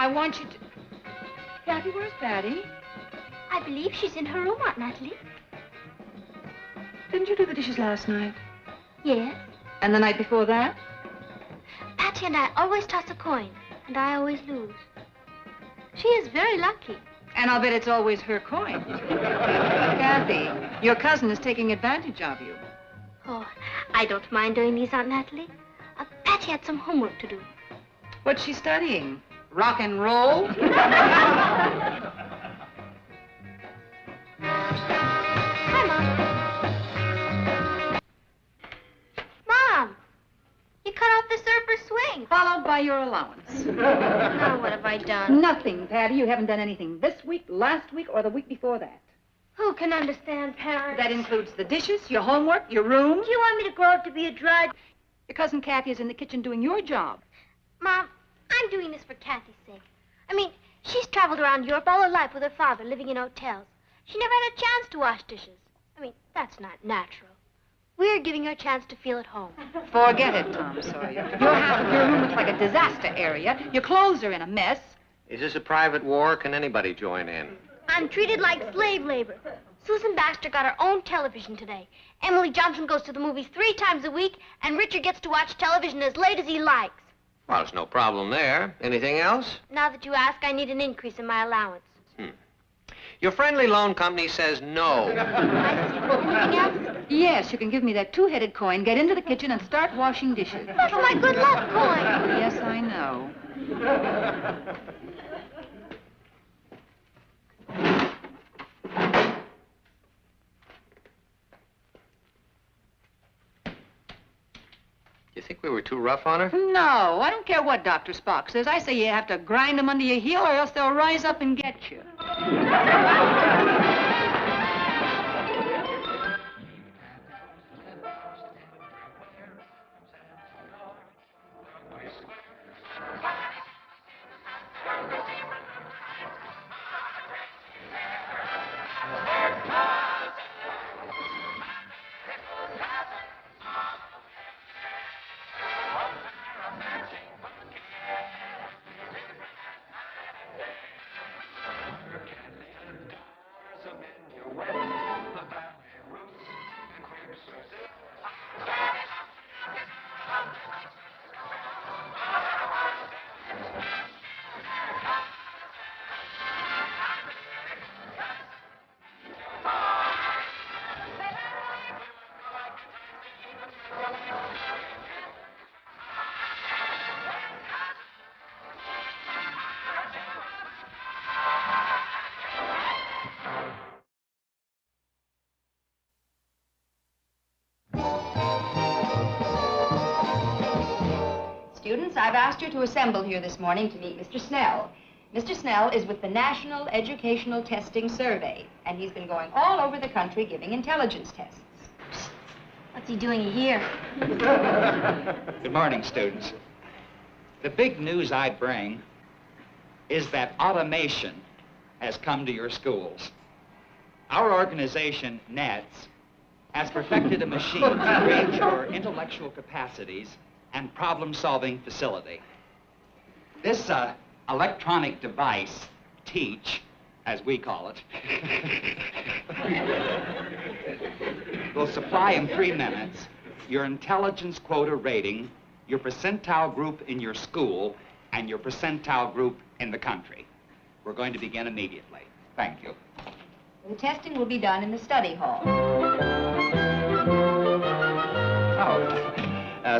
I want you to... Kathy, where's Patty? I believe she's in her room, Aunt Natalie. Didn't you do the dishes last night? Yes. And the night before that? Patty and I always toss a coin, and I always lose. She is very lucky. And I'll bet it's always her coin. Kathy, your cousin is taking advantage of you. Oh, I don't mind doing these, Aunt Natalie. Patty had some homework to do. What's she studying? Rock and roll? Hi, Mom. Mom, you cut off the surfer swing. Followed by your allowance. Now what have I done? Nothing, Patty. You haven't done anything this week, last week, or the week before that. Who can understand parents? That includes the dishes, your homework, your room. Do you want me to grow up to be a drudge? Your cousin Kathy is in the kitchen doing your job. Mom, I'm doing this for Kathy's sake. I mean, she's traveled around Europe all her life with her father, living in hotels. She never had a chance to wash dishes. I mean, that's not natural. We're giving her a chance to feel at home. Forget it, Tom Sawyer. Your half of your room looks like a disaster area. Your clothes are in a mess. Is this a private war? Can anybody join in? I'm treated like slave labor. Susan Baxter got her own television today. Emily Johnson goes to the movies 3 times a week, and Richard gets to watch television as late as he likes. Well, there's no problem there. Anything else? Now that you ask, I need an increase in my allowance. Your friendly loan company says no. I see. Anything else? Yes, you can give me that 2-headed coin, get into the kitchen, and start washing dishes. That's my good luck coin. Yes, I know. You think we were too rough on her? No, I don't care what Dr. Spock says. I say you have to grind them under your heel or else they'll rise up and get you. Students, I've asked you to assemble here this morning to meet Mr. Snell. Mr. Snell is with the National Educational Testing Survey, and he's been going all over the country giving intelligence tests. What's he doing here? Good morning, students. The big news I bring is that automation has come to your schools. Our organization, NETS, has perfected a machine to create your intellectual capacities and problem-solving facility. This electronic device, TEACH, as we call it, will supply in 3 minutes your intelligence quota rating, your percentile group in your school, and your percentile group in the country. We're going to begin immediately. Thank you. The testing will be done in the study hall.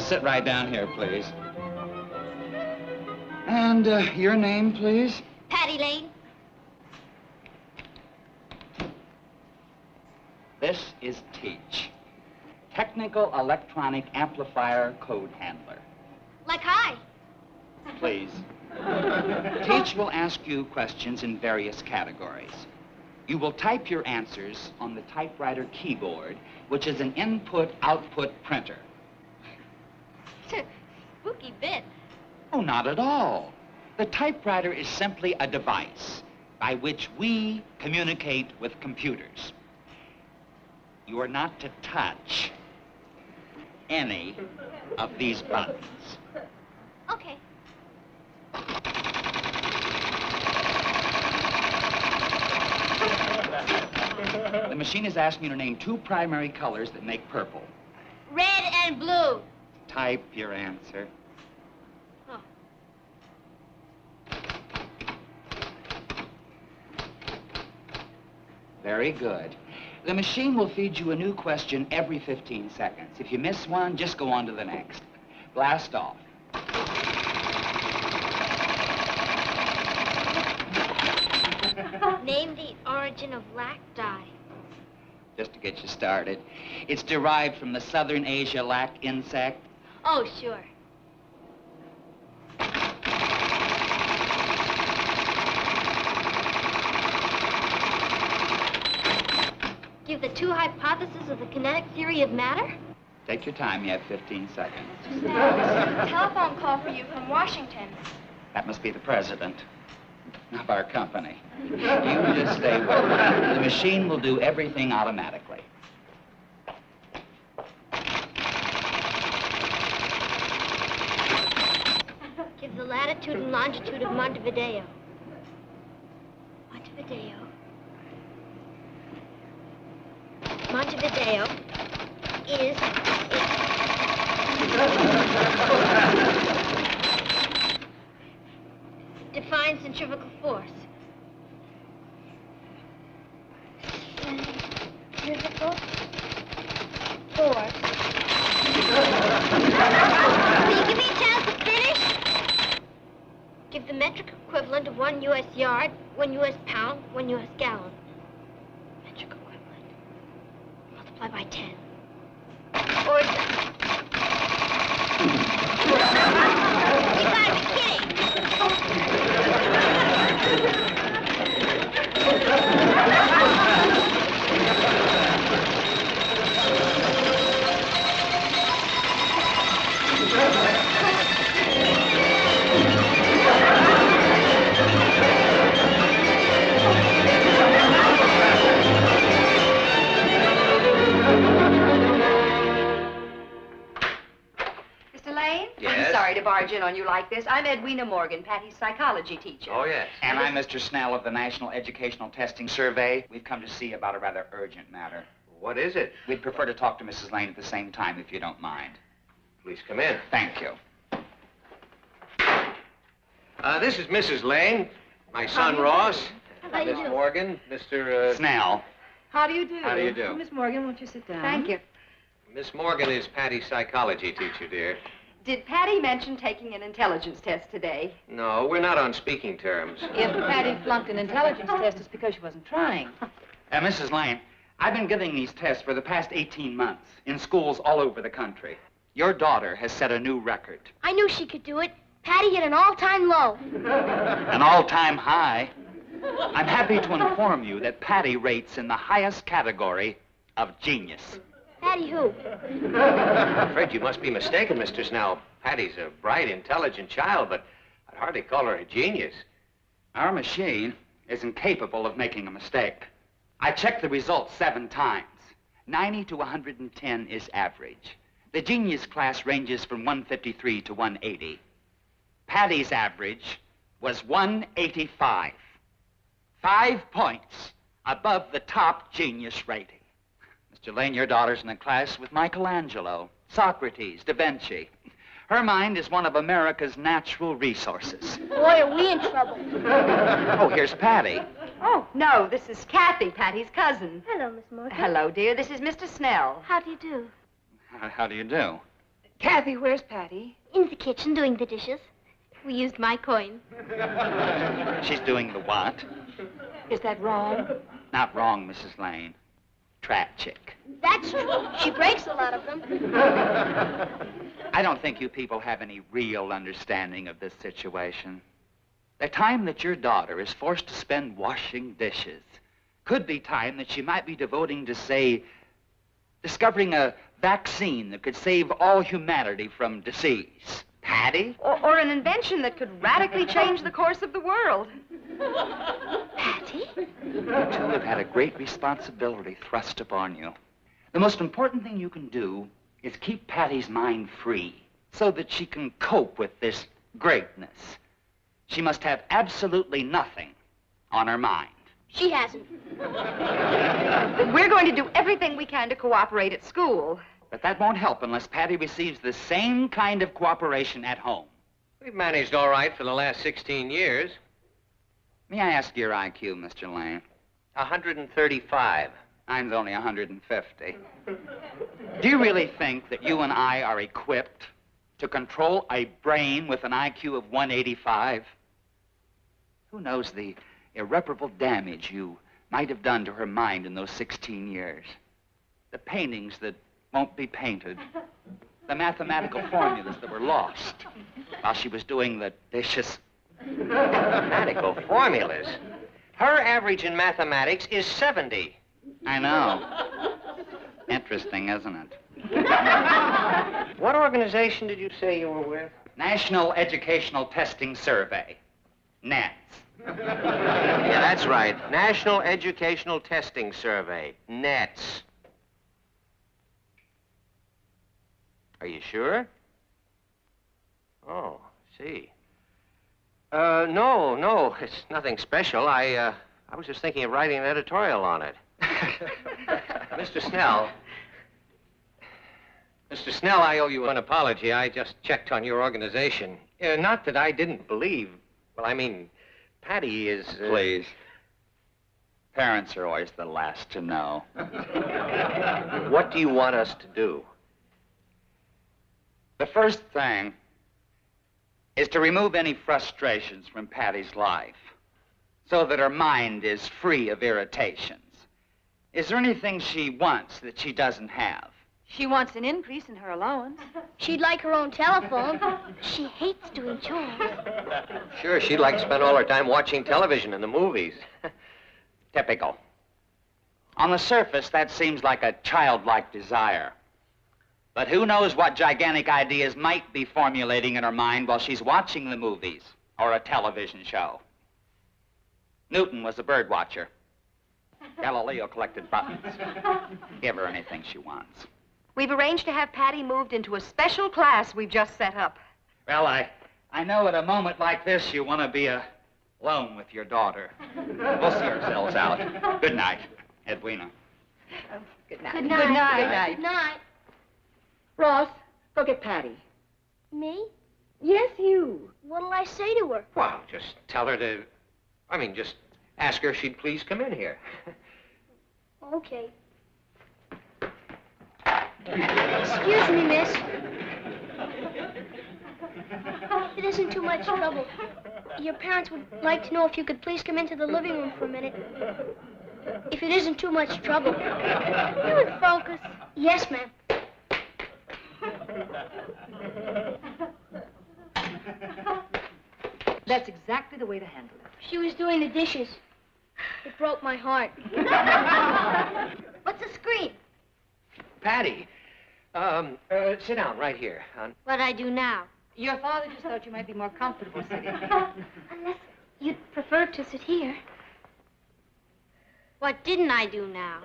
Sit right down here, please. And your name, please? Patty Lane. This is TEACH, Technical Electronic Amplifier Code Handler. Like hi. Please. TEACH will ask you questions in various categories. You will type your answers on the typewriter keyboard, which is an input-output printer. Spooky bit. Oh, not at all. The typewriter is simply a device by which we communicate with computers. You are not to touch any of these buttons. Okay. The machine is asking you to name 2 primary colors that make purple. Red and blue. Type your answer. Oh. Very good. The machine will feed you a new question every 15 seconds. If you miss one, just go on to the next. Blast off. Name the origin of lac dye. Just to get you started. It's derived from the Southern Asia lac insect. Oh, sure. Give the 2 hypotheses of the kinetic theory of matter? Take your time. You have 15 seconds. Telephone call for you from Washington. That must be the president of our company. You just stay with me. The machine will do everything automatically. Give the latitude and longitude of Montevideo. Montevideo is... Define centrifugal force. Centrifugal force. Will you give me a chance to finish? Give the metric equivalent of 1 U.S. yard, 1 U.S. pound, 1 U.S. gallon. Metric equivalent. Multiply by 10. Or... You gotta be kidding! Mr. Lane? Yes? I'm sorry to barge in on you like this. I'm Edwina Morgan, Patty's psychology teacher. Oh, yes. And I'm Mr. Snell of the National Educational Testing Survey. We've come to see you about a rather urgent matter. What is it? We'd prefer to talk to Mrs. Lane at the same time, if you don't mind. Please come in. Thank you. This is Mrs. Lane, my son Ross, How do you Miss do? Morgan, Mr. Snell. How do you do? How do you do? Miss Morgan, won't you sit down? Thank you. Miss Morgan is Patty's psychology teacher, dear. Did Patty mention taking an intelligence test today? No, we're not on speaking terms. If Patty flunked an intelligence test, it's because she wasn't trying. Mrs. Lane, I've been giving these tests for the past 18 months in schools all over the country. Your daughter has set a new record. I knew she could do it. Patty hit an all-time low. An all-time high. I'm happy to inform you that Patty rates in the highest category of genius. Patty who? I'm afraid you must be mistaken, Mr. Snell. Patty's a bright, intelligent child, but I'd hardly call her a genius. Our machine is incapable of making a mistake. I checked the results 7 times. 90 to 110 is average. The genius class ranges from 153 to 180. Patty's average was 185. 5 points above the top genius rating. Mr. Lane, your daughter's in a class with Michelangelo, Socrates, Da Vinci. Her mind is one of America's natural resources. Boy, are we in trouble. Oh, here's Patty. Oh, no, this is Kathy, Patty's cousin. Hello, Miss Morgan. Hello, dear. This is Mr. Snell. How do you do? How do you do? Kathy, where's Patty? In the kitchen doing the dishes. We used my coin. She's doing the what? Is that wrong? Not wrong, Mrs. Lane. Tragic. That's true. She breaks a lot of them. I don't think you people have any real understanding of this situation. The time that your daughter is forced to spend washing dishes could be time that she might be devoting to, say, discovering a vaccine that could save all humanity from disease. Patty? Or an invention that could radically change the course of the world. Patty? You two have had a great responsibility thrust upon you. The most important thing you can do is keep Patty's mind free so that she can cope with this greatness. She must have absolutely nothing on her mind. She hasn't. We're going to do everything we can to cooperate at school. But that won't help unless Patty receives the same kind of cooperation at home. We've managed all right for the last 16 years. May I ask your IQ, Mr. Lane? 135. Mine's only 150. Do you really think that you and I are equipped to control a brain with an IQ of 185? Who knows the irreparable damage you might have done to her mind in those 16 years? The paintings that won't be painted. The mathematical formulas that were lost while she was doing the dishes. Mathematical formulas? Her average in mathematics is 70. I know. Interesting, isn't it? What organization did you say you were with? National Educational Testing Survey. NETS. Yeah, that's right. National Educational Testing Survey. NETS. Are you sure? Oh, see. No, it's nothing special. I was just thinking of writing an editorial on it. Mr. Snell. Mr. Snell, I owe you an apology. I just checked on your organization. Not that I didn't believe. Well, I mean, Patty is... Please. Parents are always the last to know. What do you want us to do? The first thing is to remove any frustrations from Patty's life so that her mind is free of irritations. Is there anything she wants that she doesn't have? She wants an increase in her allowance. She'd like her own telephone. She hates doing chores. Sure, she'd like to spend all her time watching television and the movies. Typical. On the surface, that seems like a childlike desire. But who knows what gigantic ideas might be formulating in her mind while she's watching the movies or a television show. Newton was a bird watcher. Galileo collected buttons. Give her anything she wants. We've arranged to have Patty moved into a special class we've just set up. Well, I know at a moment like this you want to be alone with your daughter. We'll see ourselves out. Good night, Edwina. Good night. Good night. Good night. Good night. Good night. Ross, go get Patty. Me? Yes, you. What'll I say to her? Well, just tell her to... just ask her if she'd please come in here. Okay. Excuse me, miss. If it isn't too much trouble, your parents would like to know if you could please come into the living room for a minute. If it isn't too much trouble. You would focus. Yes, ma'am. That's exactly the way to handle it. She was doing the dishes. It broke my heart. What's the scream? Patty, sit down right here. What'd I do now? Your father just thought you might be more comfortable sitting. Unless you'd prefer to sit here. What didn't I do now?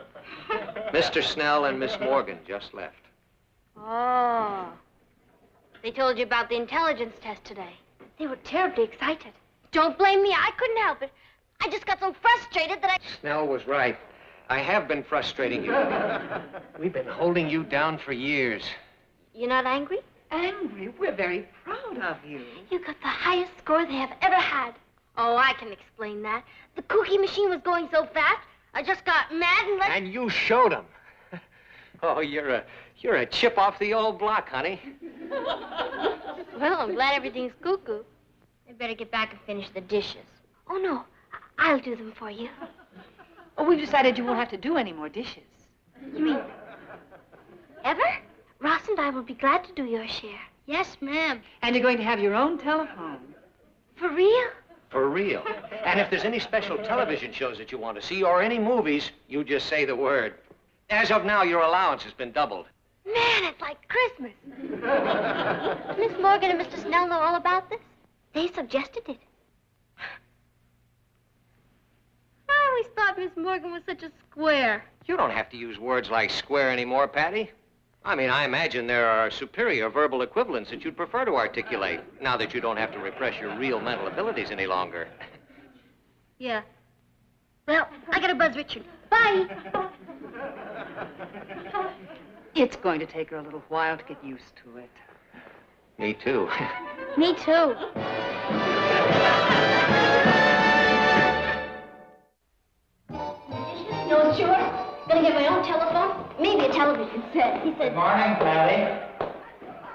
Mr. Snell and Miss Morgan just left. Oh. They told you about the intelligence test today. They were terribly excited. Don't blame me. I couldn't help it. I just got so frustrated that I... Snell was right. I have been frustrating you. We've been holding you down for years. You're not angry? Angry? We're very proud of you. You got the highest score they have ever had. Oh, I can explain that. The cookie machine was going so fast, I just got mad and let... And you showed him. Oh, you're a chip off the old block, honey. Well, I'm glad everything's cuckoo. I better get back and finish the dishes. Oh, no. I'll do them for you. Oh, we've decided you won't have to do any more dishes. You mean... ever? Ross and I will be glad to do your share. Yes, ma'am. And you're going to have your own telephone. For real? For real. And if there's any special television shows that you want to see or any movies, you just say the word. As of now, your allowance has been doubled. Man, it's like Christmas. Miss Morgan and Mr. Snell know all about this? They suggested it. I always thought Miss Morgan was such a square. You don't have to use words like square anymore, Patty. I imagine there are superior verbal equivalents that you'd prefer to articulate, now that you don't have to repress your real mental abilities any longer. Yeah. Well, I gotta buzz Richard. Bye. It's going to take her a little while to get used to it. Me too. Me too. No, sure. Gonna get my own telephone, maybe a television set. He Good said, morning, Patty.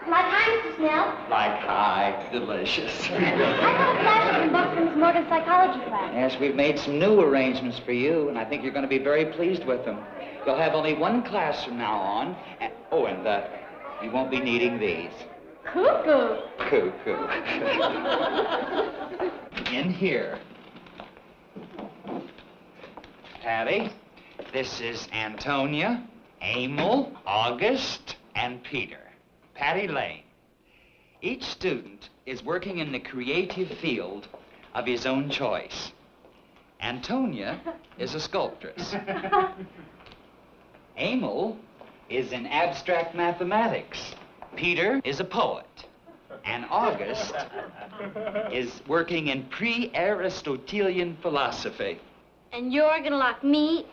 like hi, Mr. Snell. Like hi, delicious. I got a flash from Buckland's modern psychology class. Yes, we've made some new arrangements for you, and I think you're going to be very pleased with them. You'll have only one class from now on. And, you won't be needing these. Cuckoo. Cuckoo. In here. Patty, this is Antonia, Emil, August, and Peter. Patty Lane. Each student is working in the creative field of his own choice. Antonia is a sculptress. Emil is in abstract mathematics. Peter is a poet. And August is working in pre-Aristotelian philosophy. And you're gonna lock me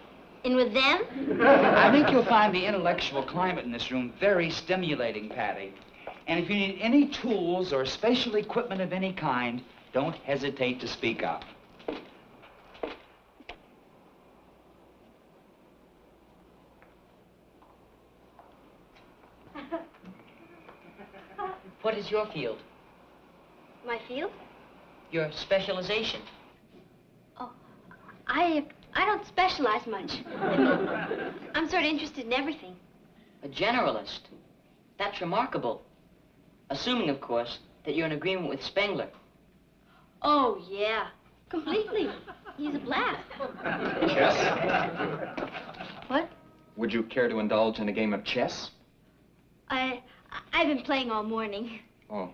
in with them? I think you'll find the intellectual climate in this room very stimulating, Patty. And if you need any tools or special equipment of any kind, don't hesitate to speak up. What is your field? My field? Your specialization? Oh, I don't specialize much. I mean, I'm sort of interested in everything. A generalist. That's remarkable. Assuming, of course, that you're in agreement with Spengler. Oh, yeah. Completely. He's a blast. Chess? What? Would you care to indulge in a game of chess? I've been playing all morning. Oh.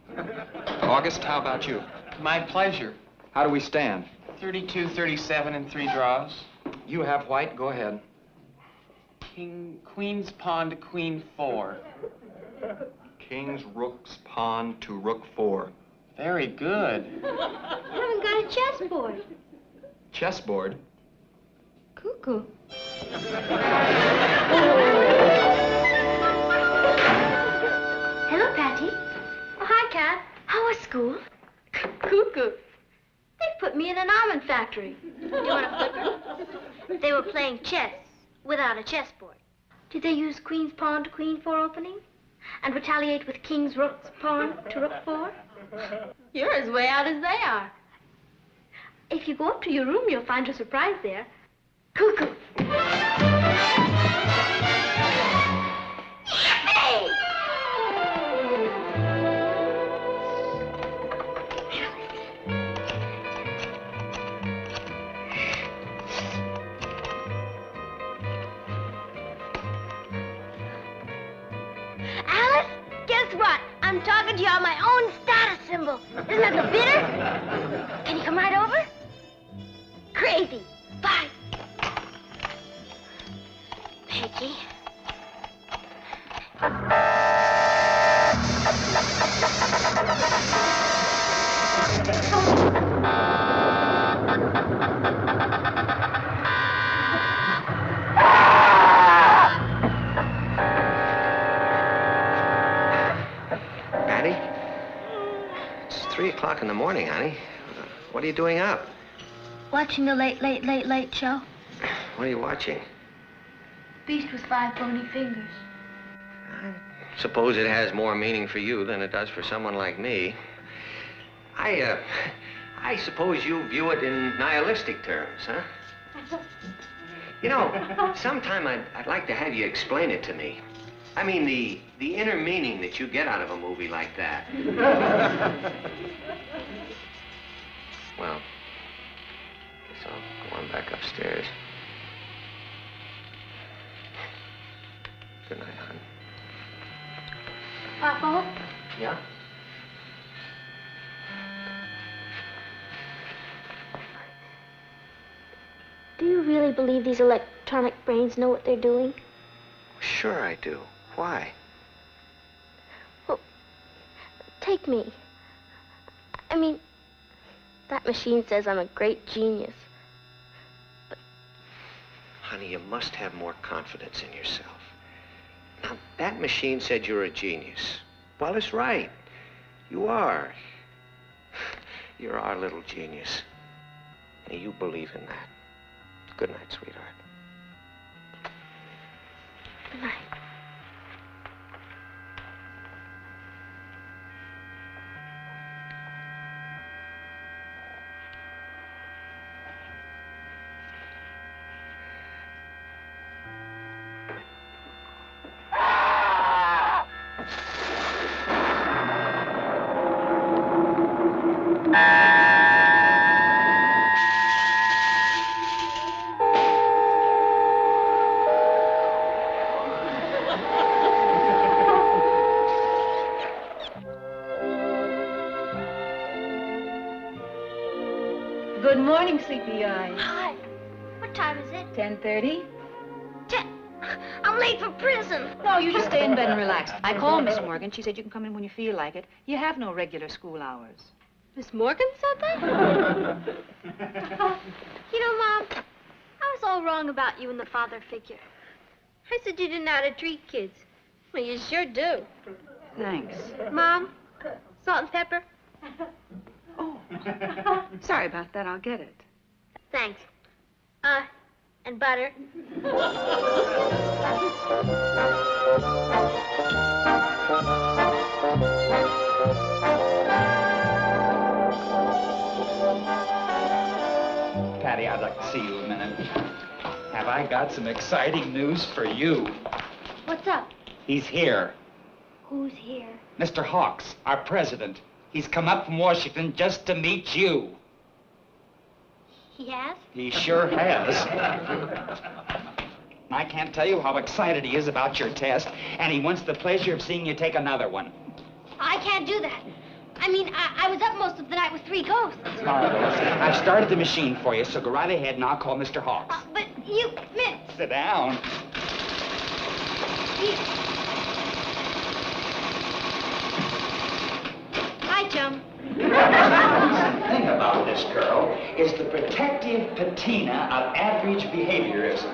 August, how about you? My pleasure. How do we stand? 32, 37, and 3 draws. You have white. Go ahead. Queen's pawn to queen 4. King's rook's pawn to rook 4. Very good. You haven't got a chessboard. Chessboard? Cuckoo. Hello, Patty. Oh, hi, Cat. How was school? Cuckoo. They put me in an almond factory. Do you want a flipper? They were playing chess without a chessboard. Did they use queen's pawn to queen 4 opening? And retaliate with king's rook's pawn to rook 4? You're as way out as they are. If you go up to your room, you'll find a surprise there. Cuckoo. Yippee! Alice, guess what? I'm talking to you on my own status symbol. Isn't that the bitter? Can you come right over? Crazy. Bye. Peggy. Patty? It's 3 o'clock in the morning, honey. What are you doing up? Watching the late show. What are you watching? Beast with 5 bony fingers. I suppose it has more meaning for you than it does for someone like me. I suppose you view it in nihilistic terms, huh? You know, sometime I'd like to have you explain it to me. I mean, the inner meaning that you get out of a movie like that. Well, guess I'll go on back upstairs. Good night, hon. Papa? Yeah? Do you really believe these electronic brains know what they're doing? Sure I do. Why? Well, take me. I mean, that machine says I'm a great genius. But honey, you must have more confidence in yourself. Now, that machine said you're a genius. Well, it's right. You are. You're our little genius. And you believe in that. Good night, sweetheart. Good night. Good morning, sleepy eyes. Hi. What time is it? 10:30. I'm late for prison. No, you just stay in bed and relax. I called Miss Morgan. She said you can come in when you feel like it. You have no regular school hours. Miss Morgan said that? You know, Mom, I was all wrong about you and the father figure. I said you didn't know how to treat kids. Well, you sure do. Thanks. Mom, salt and pepper? Oh, sorry about that. I'll get it. Thanks. And butter. Patty, I'd like to see you a minute. Have I got some exciting news for you? What's up? He's here. Who's here? Mr. Hawks, our president. He's come up from Washington just to meet you. He has? He sure has. I can't tell you how excited he is about your test, and he wants the pleasure of seeing you take another one. I can't do that. I mean, I was up most of the night with 3 ghosts. All right, well, listen, I've started the machine for you, so go right ahead and I'll call Mr. Hawks. But you, Miss, Sit down. Hi, chum. The thing about this girl is the protective patina of average behaviorism.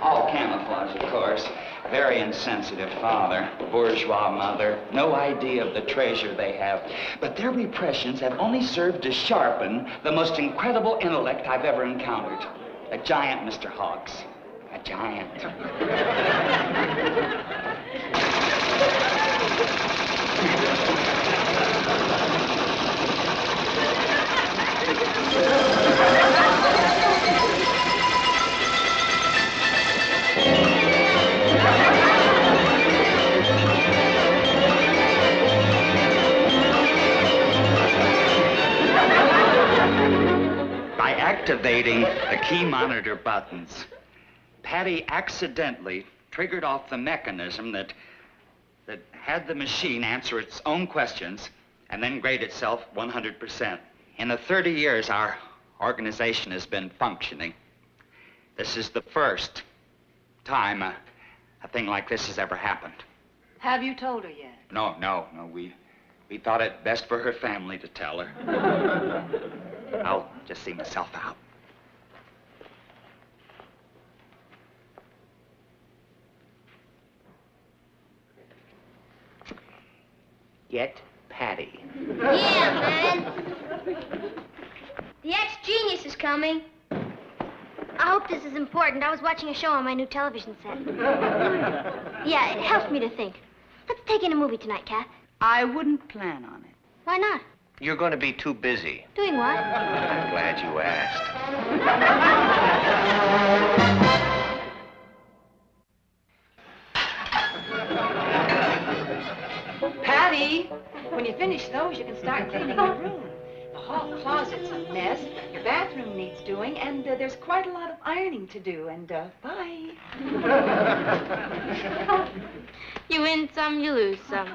All camouflage, of course. Very insensitive father, bourgeois mother, no idea of the treasure they have. But their repressions have only served to sharpen the most incredible intellect I've ever encountered. A giant, Mr. Hawks. A giant. By activating the key monitor buttons, Patty accidentally triggered off the mechanism that had the machine answer its own questions and then grade itself 100%. In the 30 years our organization has been functioning, this is the first time a thing like this has ever happened. Have you told her yet? No, we thought it best for her family to tell her. I'll just see myself out. Get Patty. Yeah, man. The ex-genius is coming. I hope this is important. I was watching a show on my new television set. Yeah, it helps me to think. Let's take in a movie tonight, Kath. I wouldn't plan on it. Why not? You're going to be too busy. Doing what? I'm glad you asked. Patty, when you finish those, you can start cleaning your room. The hall closet's a mess, your bathroom needs doing, and there's quite a lot of ironing to do, and bye. You win some, you lose some.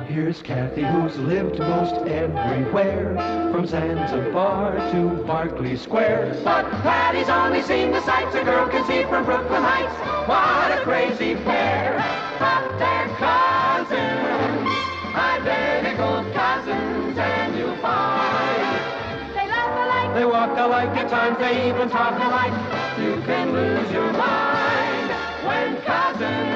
Here Here's Kathy, who's lived most everywhere, from Zanzibar to Berkeley Square. But Patty's only seen the sights a girl can see from Brooklyn Heights. What a crazy pair, but they're cousins, identical cousins, and you'll find They laugh alike. they walk alike, at times they even talk alike. You can lose your mind when cousins